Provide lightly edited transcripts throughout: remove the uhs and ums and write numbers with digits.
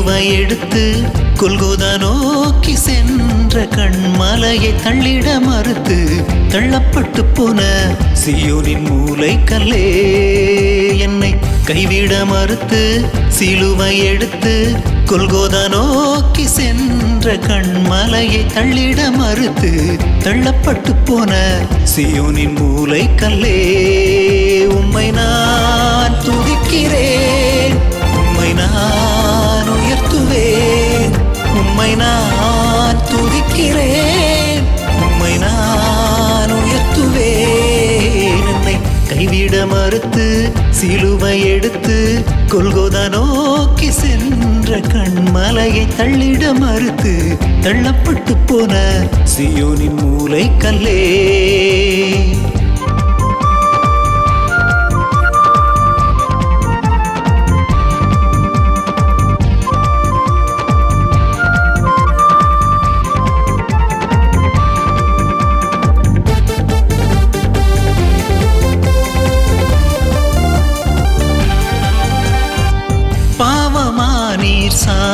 சிலுவை எடுத்து கொல்கோதா நோக்கி சென்ற கண்மலையை தள்ளிட மறுத்து தள்ளப்பட்டு போன சீயோனின் மூலை கல்லே என்னை கைவிட மறுத்து சிலுவை எடுத்து கொல்கோதா நோக்கி சென்ற கண்மலையை தள்ளிட மறுத்து தள்ளப்பட்டு போன சீயோனின் மூலை கல்லே உம்மை நான் துதிக்கிறேன் உம்மை நான் உயர்த்துவேன் உம்மை நான் துதிக்கிறேன் உம்மை நான் உயர்த்துவேன் என்னை கைவிட மறுத்து சிலுவை எடுத்து கொல்கோதா நோக்கி சென்ற கண்மலையை தள்ளிட மறுத்து தள்ளப்பட்டு போன சீயோனின் மூலை கல்லே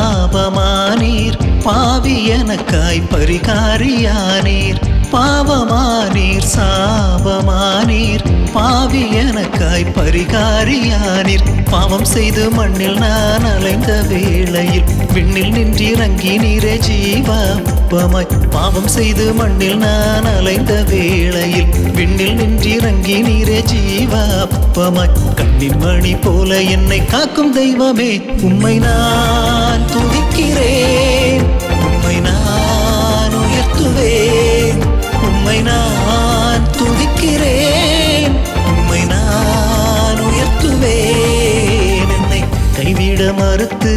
சாபமானீர் பாவி எனக்காய் பரிகாரியானீர் பாவமானீர் சாபமானீர் பாவி எனக்காய் பரிகாரியானீர் பாவம் செய்து மண்ணில் நான் அலைந்த வேளையில் விண்ணில் நின்றிறங்கி நீரே ஜீவப்பமாய் பாவம் செய்து மண்ணில் நான் அலைந்த வேளையில் விண்ணில் நின்றிறங்கி நீரே ஜீவப்பமாய் கண்ணின் மணி போல என்னை காக்கும் தெய்வமே உம்மை நான் துதிக்கிறேன் உம்மை நான் உயர்த்துவேன் உம்மை நான் துதிக்கிறேன் உம்மை நான் உயர்த்துவேன் என்னை கைவிட மறுத்து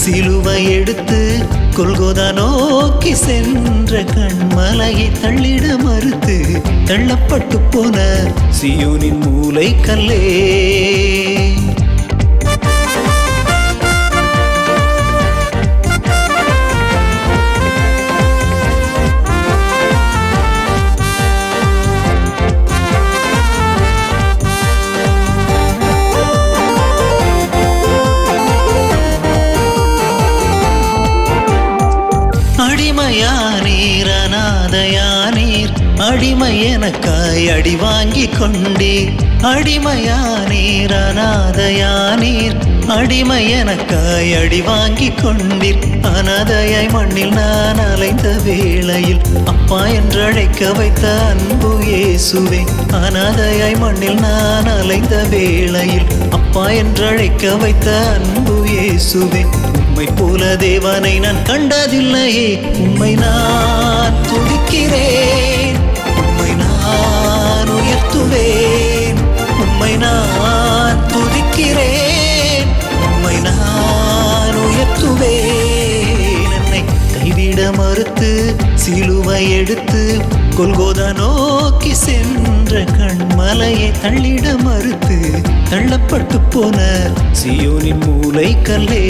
சிலுவை எடுத்து கொல்கோதா நோக்கி சென்ற கண்மலையை தள்ளிட மறுத்து தள்ளப்பட்டு போன சீயோனின் மூலை கல்லே அடிமையானீர் அநாதையானீர் அடிமை எனக்காய் அடி வாங்கி கொண்டீர் அடிமையானீர் அநாதையானீர் அடிமை எனக்காய் அடி வாங்கி கொண்டீர் அநாதையாய் மண்ணில் நான் அலைந்த வேளையில் அப்பா என்று அழைக்க வைத்த அன்பு இயேசுவே அநாதையாய் மண்ணில் நான் அலைந்த வேளையில் அப்பா என்று அழைக்க வைத்த அன்பு இயேசுவே உம்மை போல தேவனை நான் கண்டதில்லையே உம்மை நான் துதிக்கிறேன் உம்மை நான் உயர்த்துவேன் உம்மை நான் துதிக்கிறேன் உம்மை நான் உயர்த்துவேன் என்னை கைவிட மறுத்து சிலுவை எடுத்து கொல்கோதா நோக்கி சென்ற கண்மலையை தள்ளிட மறுத்து தள்ளப்பட்டு போன சீயோனின் மூலை கல்லே